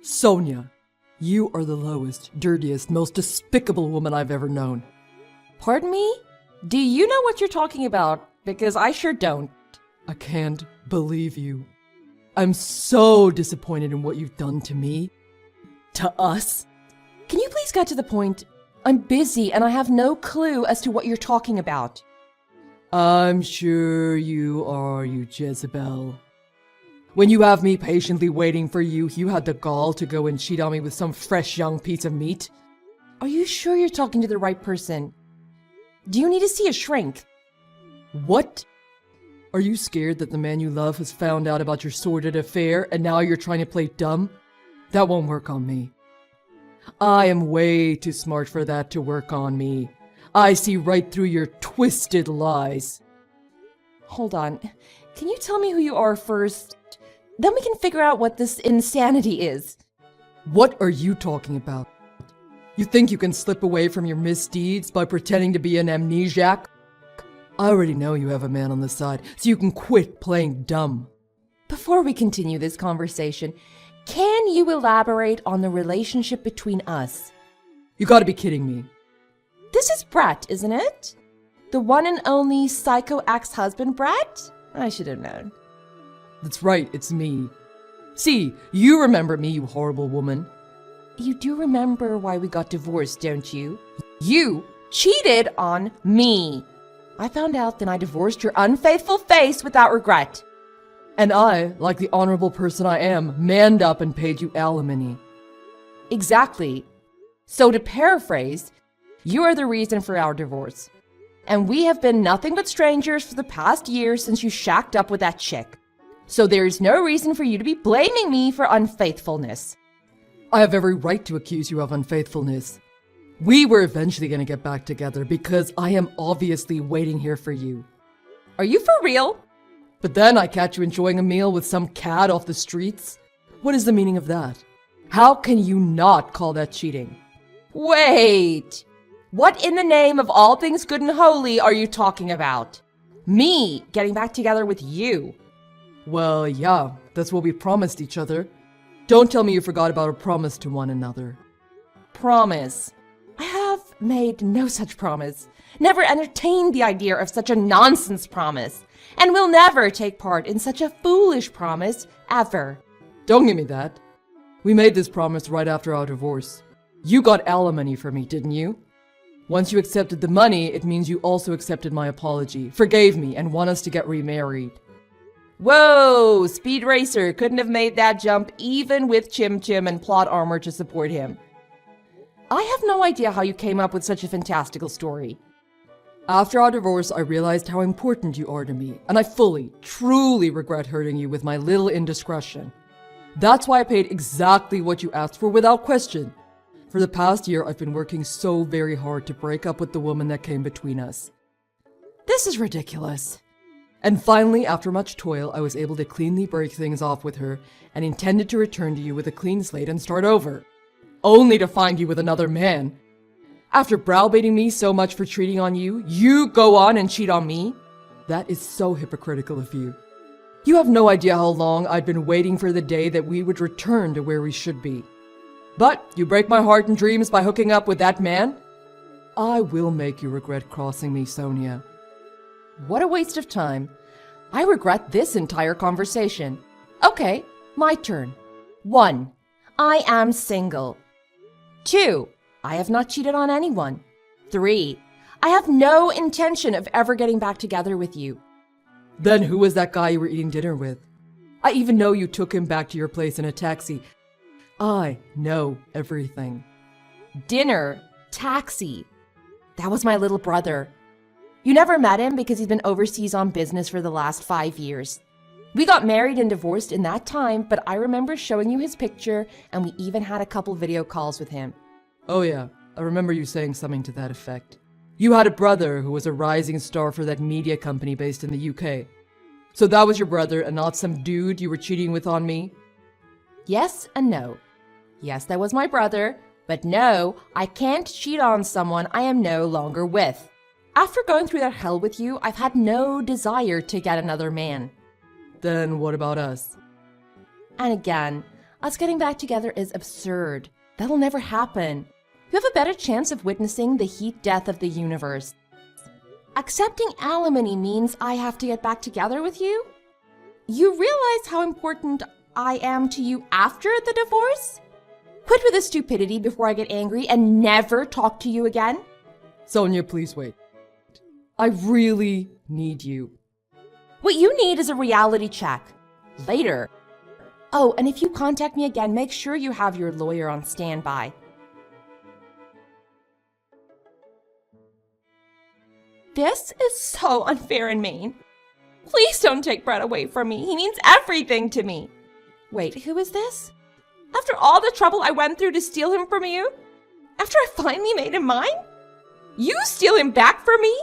Sonia, you are the lowest, dirtiest, most despicable woman I've ever known. Pardon me? Do you know what you're talking about? Because I sure don't. I can't believe you. I'm so disappointed in what you've done to me. To us. Can you please get to the point? I'm busy and I have no clue as to what you're talking about. I'm sure you are, you Jezebel. When you have me patiently waiting for you, you had the gall to go and cheat on me with some fresh young piece of meat. Are you sure you're talking to the right person? Do you need to see a shrink? What? Are you scared that the man you love has found out about your sordid affair and now you're trying to play dumb? That won't work on me. I am way too smart for that to work on me. I see right through your twisted lies. Hold on. Can you tell me who you are first? Then we can figure out what this insanity is. What are you talking about? You think you can slip away from your misdeeds by pretending to be an amnesiac? I already know you have a man on the side, so you can quit playing dumb. Before we continue this conversation, can you elaborate on the relationship between us? You gotta be kidding me. This is Brett, isn't it? The one and only psycho ex-husband, Brett? I should have known. That's right, it's me. See, you remember me, you horrible woman. You do remember why we got divorced, don't you? You cheated on me. I found out, then I divorced your unfaithful face without regret. And I, like the honorable person I am, manned up and paid you alimony. Exactly. So to paraphrase, you are the reason for our divorce. And we have been nothing but strangers for the past year since you shacked up with that chick. So there is no reason for you to be blaming me for unfaithfulness. I have every right to accuse you of unfaithfulness. We were eventually going to get back together because I am obviously waiting here for you. Are you for real? But then I catch you enjoying a meal with some cad off the streets. What is the meaning of that? How can you not call that cheating? Wait! What in the name of all things good and holy are you talking about? Me getting back together with you? Well, yeah, that's what we promised each other. Don't tell me you forgot about our promise to one another. Promise? I have made no such promise. Never entertained the idea of such a nonsense promise. And will never take part in such a foolish promise, ever. Don't give me that. We made this promise right after our divorce. You got alimony for me, didn't you? Once you accepted the money, it means you also accepted my apology, forgave me, and want us to get remarried. Whoa! Speed Racer couldn't have made that jump even with Chim Chim and plot armor to support him. I have no idea how you came up with such a fantastical story. After our divorce, I realized how important you are to me, and I fully, truly regret hurting you with my little indiscretion. That's why I paid exactly what you asked for without question. For the past year, I've been working so very hard to break up with the woman that came between us. This is ridiculous. And finally, after much toil, I was able to cleanly break things off with her and intended to return to you with a clean slate and start over. Only to find you with another man. After browbeating me so much for cheating on you, you go on and cheat on me? That is so hypocritical of you. You have no idea how long I'd been waiting for the day that we would return to where we should be. But you break my heart and dreams by hooking up with that man? I will make you regret crossing me, Sonia. What a waste of time. I regret this entire conversation. Okay, my turn. 1. I am single. 2. I have not cheated on anyone. 3. I have no intention of ever getting back together with you. Then who was that guy you were eating dinner with? I even know you took him back to your place in a taxi. I know everything. Dinner, taxi. That was my little brother. You never met him because he's been overseas on business for the last 5 years. We got married and divorced in that time, but I remember showing you his picture and we even had a couple video calls with him. Oh yeah, I remember you saying something to that effect. You had a brother who was a rising star for that media company based in the UK. So that was your brother and not some dude you were cheating with on me? Yes and no. Yes, that was my brother, but no, I can't cheat on someone I am no longer with. After going through that hell with you, I've had no desire to get another man. Then what about us? And again, Us getting back together is absurd. That'll never happen. You have a better chance of witnessing the heat death of the universe. Accepting alimony means I have to get back together with you? You realize how important I am to you after the divorce? Quit with the stupidity before I get angry and never talk to you again? Sonia, please wait. I really need you. What you need is a reality check. Later. Oh, and if you contact me again, make sure you have your lawyer on standby. This is so unfair and mean. Please don't take Brett away from me. He means everything to me. Wait, who is this? After all the trouble I went through to steal him from you? After I finally made him mine? You steal him back from me?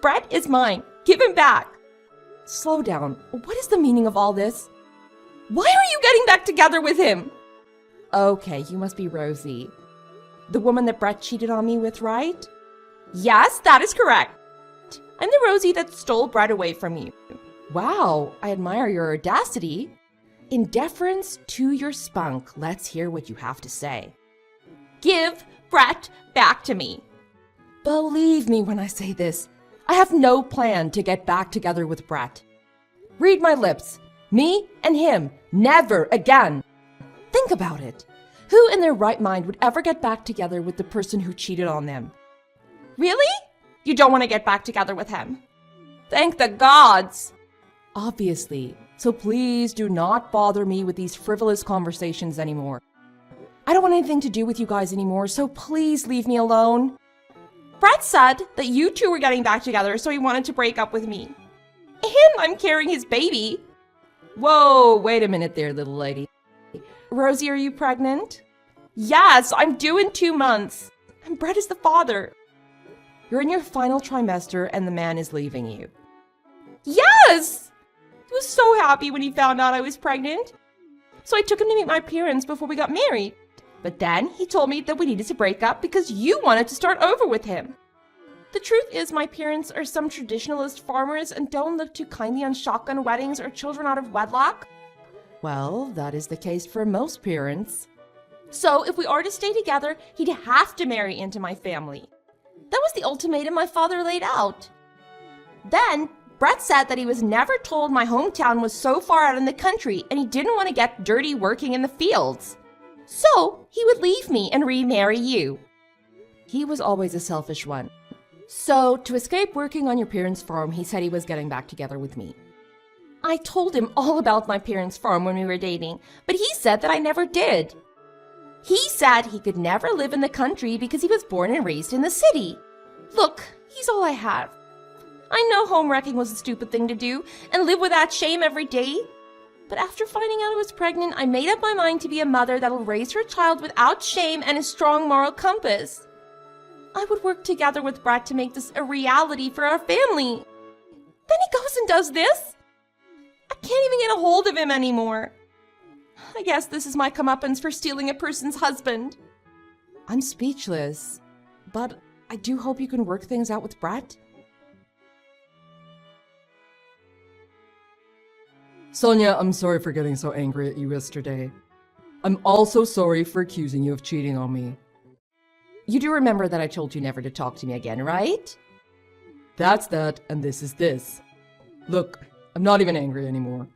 Brett is mine. Give him back. Slow down. What is the meaning of all this? Why are you getting back together with him? Okay, you must be Rosie. The woman that Brett cheated on me with, right? Yes, that is correct. I'm the Rosie that stole Brett away from you. Wow, I admire your audacity. In deference to your spunk, let's hear what you have to say. Give Brett back to me. Believe me when I say this. I have no plan to get back together with Brett. Read my lips. Me and him. Never again. Think about it. Who in their right mind would ever get back together with the person who cheated on them? Really? You don't want to get back together with him? Thank the gods. Obviously. So please do not bother me with these frivolous conversations anymore. I don't want anything to do with you guys anymore, so please leave me alone. Brett said that you two were getting back together, so he wanted to break up with me. And I'm carrying his baby. Whoa, wait a minute there, little lady. Rosie, are you pregnant? Yes, I'm due in 2 months. And Brett is the father. You're in your final trimester and the man is leaving you. Yes! He was so happy when he found out I was pregnant. So I took him to meet my parents before we got married. But then he told me that we needed to break up because you wanted to start over with him. The truth is my parents are some traditionalist farmers and don't look too kindly on shotgun weddings or children out of wedlock. Well, that is the case for most parents. So if we are to stay together, he'd have to marry into my family. That was the ultimatum my father laid out. Then Brett said that he was never told my hometown was so far out in the country and he didn't want to get dirty working in the fields. So he would leave me and remarry you. He was always a selfish one. So to escape working on your parents' farm, he said he was getting back together with me. I told him all about my parents' farm when we were dating, but he said that I never did. He said he could never live in the country because he was born and raised in the city. Look, he's all I have. I know home wrecking was a stupid thing to do and live with that shame every day. But after finding out I was pregnant, I made up my mind to be a mother that'll raise her child without shame and a strong moral compass. I would work together with Brett to make this a reality for our family. Then he goes and does this? I can't even get a hold of him anymore. I guess this is my comeuppance for stealing a person's husband. I'm speechless, but I do hope you can work things out with Brett. Sonia, I'm sorry for getting so angry at you yesterday. I'm also sorry for accusing you of cheating on me. You do remember that I told you never to talk to me again, right? That's that, and this is this. Look, I'm not even angry anymore.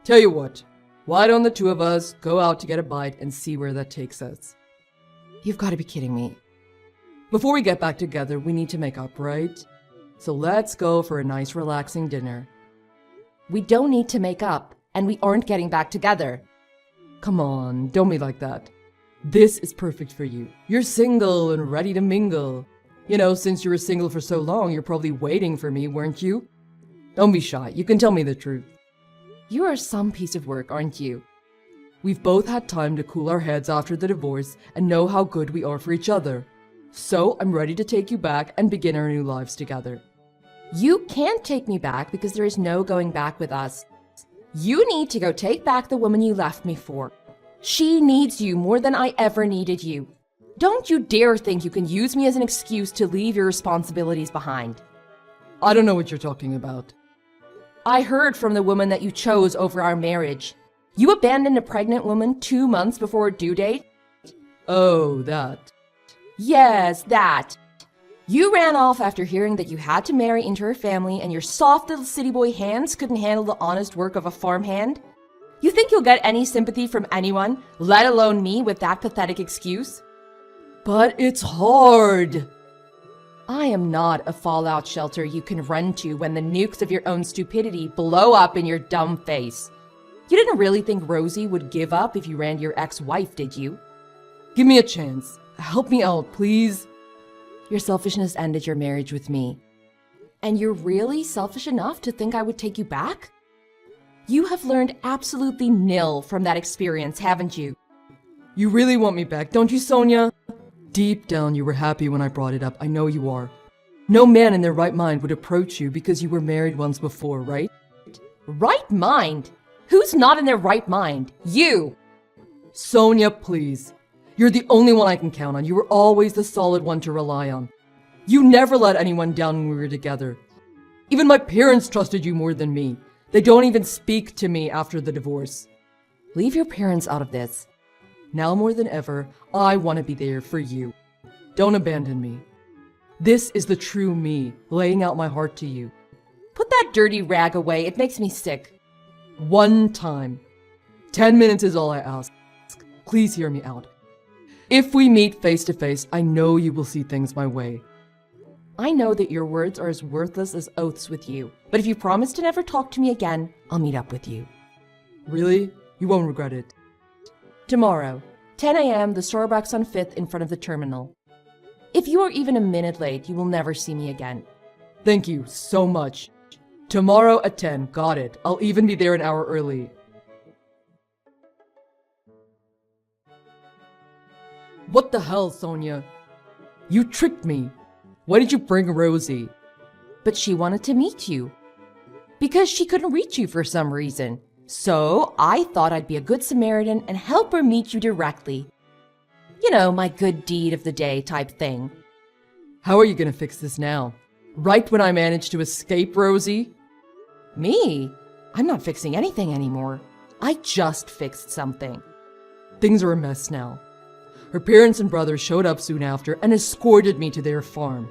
Tell you what, why don't the two of us go out to get a bite and see where that takes us? You've got to be kidding me. Before we get back together, we need to make up, right? So let's go for a nice relaxing dinner. We don't need to make up, and we aren't getting back together. Come on, don't be like that. This is perfect for you. You're single and ready to mingle. You know, since you were single for so long, you're probably waiting for me, weren't you? Don't be shy, you can tell me the truth. You are some piece of work, aren't you? We've both had time to cool our heads after the divorce and know how good we are for each other. So I'm ready to take you back and begin our new lives together. You can't take me back because there is no going back with us. You need to go take back the woman you left me for. She needs you more than I ever needed you. Don't you dare think you can use me as an excuse to leave your responsibilities behind. I don't know what you're talking about. I heard from the woman that you chose over our marriage. You abandoned a pregnant woman 2 months before her due date? Oh, that. Yes, that. You ran off after hearing that you had to marry into her family and your soft little city boy hands couldn't handle the honest work of a farmhand? You think you'll get any sympathy from anyone, let alone me, with that pathetic excuse? But it's hard. I am not a fallout shelter you can run to when the nukes of your own stupidity blow up in your dumb face. You didn't really think Rosie would give up if you ran to your ex-wife, did you? Give me a chance. Help me out, please. Your selfishness ended your marriage with me. And you're really selfish enough to think I would take you back? You have learned absolutely nil from that experience, haven't you? You really want me back, don't you, Sonia? Deep down, you were happy when I brought it up. I know you are. No man in their right mind would approach you because you were married once before, right? Right mind? Who's not in their right mind? You! Sonia, please. You're the only one I can count on. You were always the solid one to rely on. You never let anyone down when we were together. Even my parents trusted you more than me. They don't even speak to me after the divorce. Leave your parents out of this. Now more than ever, I want to be there for you. Don't abandon me. This is the true me, laying out my heart to you. Put that dirty rag away. It makes me sick. One time. 10 minutes is all I ask. Please hear me out. If we meet face to face, I know you will see things my way. I know that your words are as worthless as oaths with you, but if you promise to never talk to me again, I'll meet up with you. Really? You won't regret it. Tomorrow, 10 a.m., the Starbucks on 5th in front of the terminal. If you are even a minute late, you will never see me again. Thank you so much. Tomorrow at 10, got it. I'll even be there an hour early. What the hell, Sonia? You tricked me. Why did you bring Rosie? But she wanted to meet you. Because she couldn't reach you for some reason. So I thought I'd be a good Samaritan and help her meet you directly. You know, my good deed of the day type thing. How are you gonna fix this now? Right when I managed to escape Rosie? Me? I'm not fixing anything anymore. I just fixed something. Things are a mess now. Her parents and brother showed up soon after and escorted me to their farm.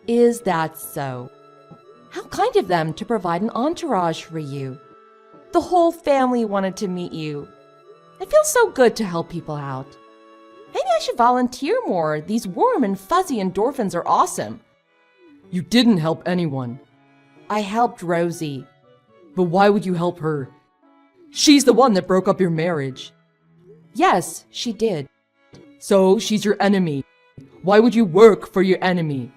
Is that so? How kind of them to provide an entourage for you. The whole family wanted to meet you. It feels so good to help people out. Maybe I should volunteer more. These warm and fuzzy endorphins are awesome. You didn't help anyone. I helped Rosie. But why would you help her? She's the one that broke up your marriage. Yes, she did. So she's your enemy. Why would you work for your enemy?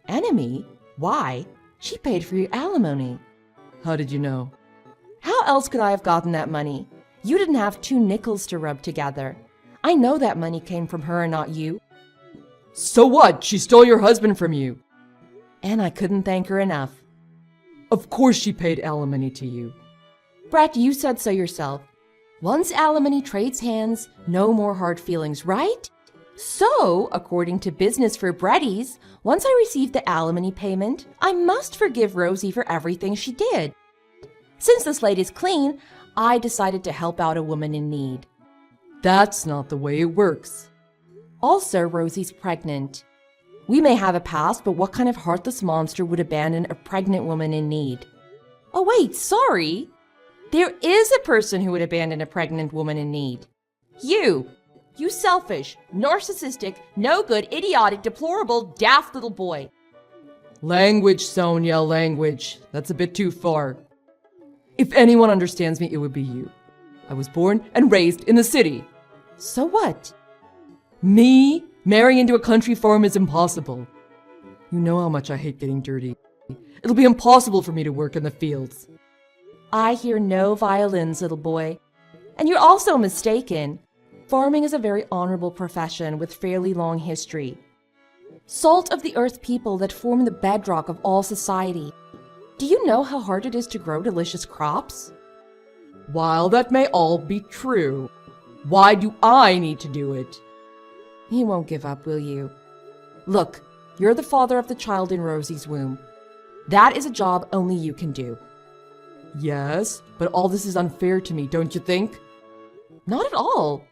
Enemy? Why? She paid for your alimony. How did you know? How else could I have gotten that money? You didn't have 2 nickels to rub together. I know that money came from her and not you. So what? She stole your husband from you. And I couldn't thank her enough. Of course she paid alimony to you. Brett, you said so yourself. Once alimony trades hands, no more hard feelings, right? So, according to Business for Bretties, once I receive the alimony payment, I must forgive Rosie for everything she did. Since the slate is clean, I decided to help out a woman in need. That's not the way it works. Also, Rosie's pregnant. We may have a past, but what kind of heartless monster would abandon a pregnant woman in need? Oh wait, sorry. There is a person who would abandon a pregnant woman in need. You. You selfish, narcissistic, no good, idiotic, deplorable, daft little boy. Language, Sonia, language. That's a bit too far. If anyone understands me, it would be you. I was born and raised in the city. So what? Me? Marrying into a country farm is impossible. You know how much I hate getting dirty. It'll be impossible for me to work in the fields. I hear no violins, little boy. And you're also mistaken. Farming is a very honorable profession with fairly long history. Salt of the earth people that form the bedrock of all society. Do you know how hard it is to grow delicious crops? While that may all be true, why do I need to do it? You won't give up, will you? Look, you're the father of the child in Rosie's womb. That is a job only you can do. Yes, but all this is unfair to me, don't you think? Not at all.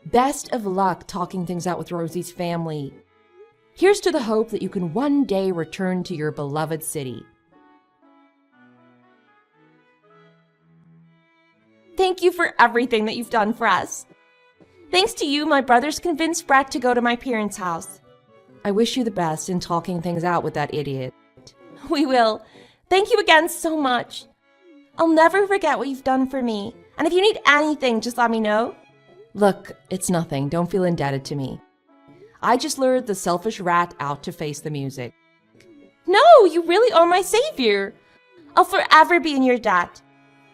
Best of luck talking things out with Rosie's family. Here's to the hope that you can one day return to your beloved city. Thank you for everything that you've done for us. Thanks to you, my brothers convinced Brett to go to my parents' house. I wish you the best in talking things out with that idiot. We will. Thank you again so much. I'll never forget what you've done for me. And if you need anything, just let me know. Look, it's nothing. Don't feel indebted to me. I just lured the selfish rat out to face the music. No, you really are my savior. I'll forever be in your debt.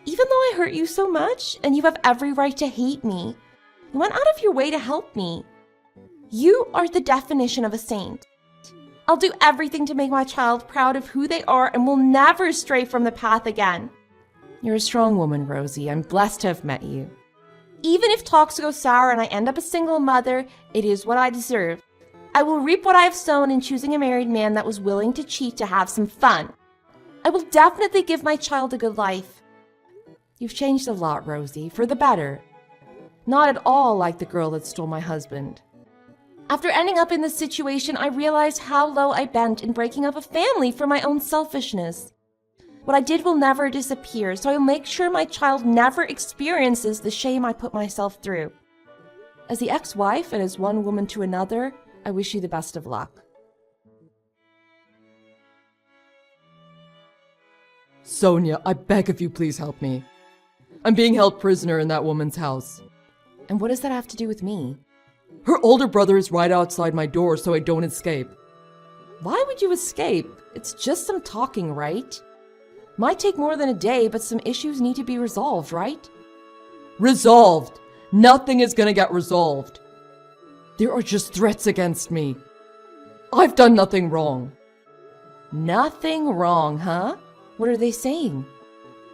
Even though I hurt you so much, and you have every right to hate me, you went out of your way to help me. You are the definition of a saint. I'll do everything to make my child proud of who they are and will never stray from the path again. You're a strong woman, Rosie. I'm blessed to have met you. Even if talks go sour and I end up a single mother, it is what I deserve. I will reap what I have sown in choosing a married man that was willing to cheat to have some fun. I will definitely give my child a good life. You've changed a lot, Rosie, for the better. Not at all like the girl that stole my husband. After ending up in this situation, I realized how low I bent in breaking up a family for my own selfishness. What I did will never disappear, so I will make sure my child never experiences the shame I put myself through. As the ex-wife and as one woman to another, I wish you the best of luck. Sonia, I beg of you, please help me. I'm being held prisoner in that woman's house. And what does that have to do with me? Her older brother is right outside my door, so I don't escape. Why would you escape? It's just some talking, right? Might take more than a day, but some issues need to be resolved, right? Resolved! Nothing is gonna get resolved. There are just threats against me. I've done nothing wrong. Nothing wrong, huh? What are they saying?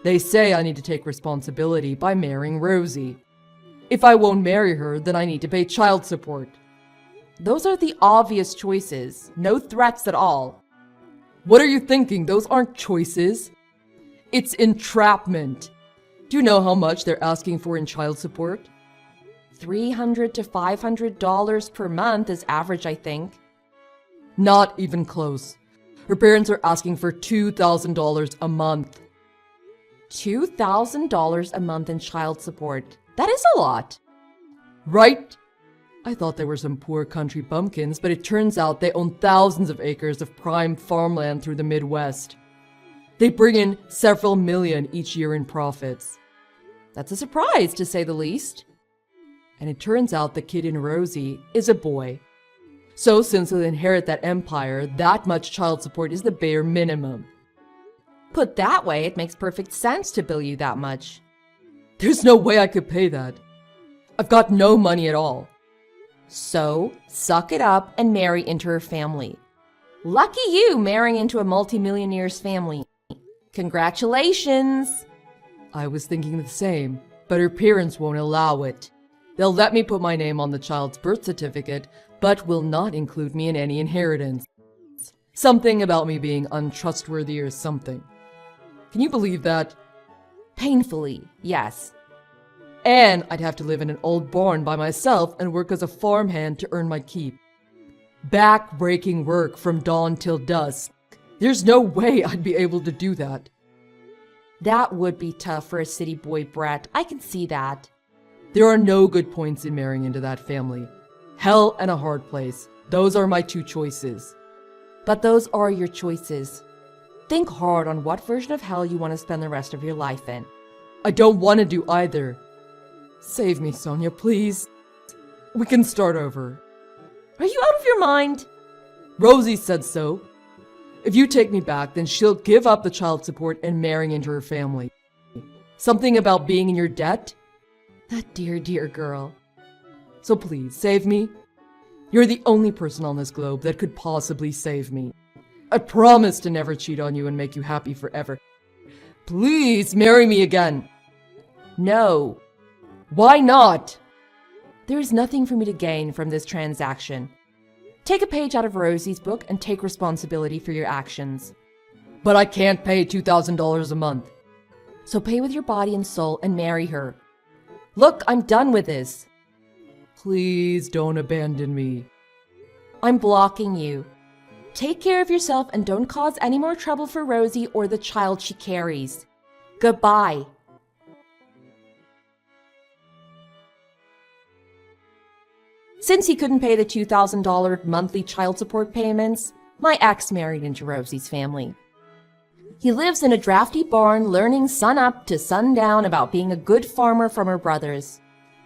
They say I need to take responsibility by marrying Rosie. If I won't marry her, then I need to pay child support. Those are the obvious choices. No threats at all. What are you thinking? Those aren't choices. It's entrapment. Do you know how much they're asking for in child support? $300 to $500 per month is average, I think. Not even close. Her parents are asking for $2,000 a month. $2,000 a month in child support. That is a lot. Right? I thought they were some poor country bumpkins, but it turns out they own thousands of acres of prime farmland through the Midwest. They bring in several million each year in profits. That's a surprise, to say the least. And it turns out the kid in Rosie is a boy. So since he'll inherit that empire, that much child support is the bare minimum. Put that way, it makes perfect sense to bill you that much. There's no way I could pay that. I've got no money at all. So, suck it up and marry into her family. Lucky you marrying into a multimillionaire's family. Congratulations! I was thinking the same, but her parents won't allow it. They'll let me put my name on the child's birth certificate, but will not include me in any inheritance. Something about me being untrustworthy or something. Can you believe that? Painfully, yes. And I'd have to live in an old barn by myself and work as a farmhand to earn my keep. Back-breaking work from dawn till dusk. There's no way I'd be able to do that. That would be tough for a city boy, Brett. I can see that. There are no good points in marrying into that family. Hell and a hard place. Those are my two choices. But those are your choices. Think hard on what version of hell you want to spend the rest of your life in. I don't want to do either. Save me, Sonia, please. We can start over. Are you out of your mind? Rosie said so. If you take me back, then she'll give up the child support and marrying into her family. Something about being in your debt? That dear, dear girl. So please, save me. You're the only person on this globe that could possibly save me. I promise to never cheat on you and make you happy forever. Please marry me again. No. Why not? There is nothing for me to gain from this transaction. Take a page out of Rosie's book and take responsibility for your actions. But I can't pay $2,000 a month. So pay with your body and soul and marry her. Look, I'm done with this. Please don't abandon me. I'm blocking you. Take care of yourself and don't cause any more trouble for Rosie or the child she carries. Goodbye. Since he couldn't pay the $2,000 monthly child support payments, my ex married into Rosie's family. He lives in a drafty barn learning sun up to sundown about being a good farmer from her brothers.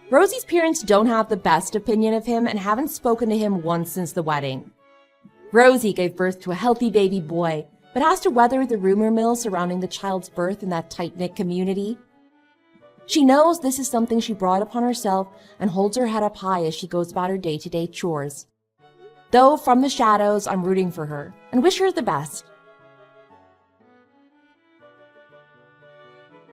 Rosie's parents don't have the best opinion of him and haven't spoken to him once since the wedding. Rosie gave birth to a healthy baby boy, but has to weather the rumor mill surrounding the child's birth in that tight-knit community. She knows this is something she brought upon herself and holds her head up high as she goes about her day-to-day chores. Though from the shadows, I'm rooting for her and wish her the best.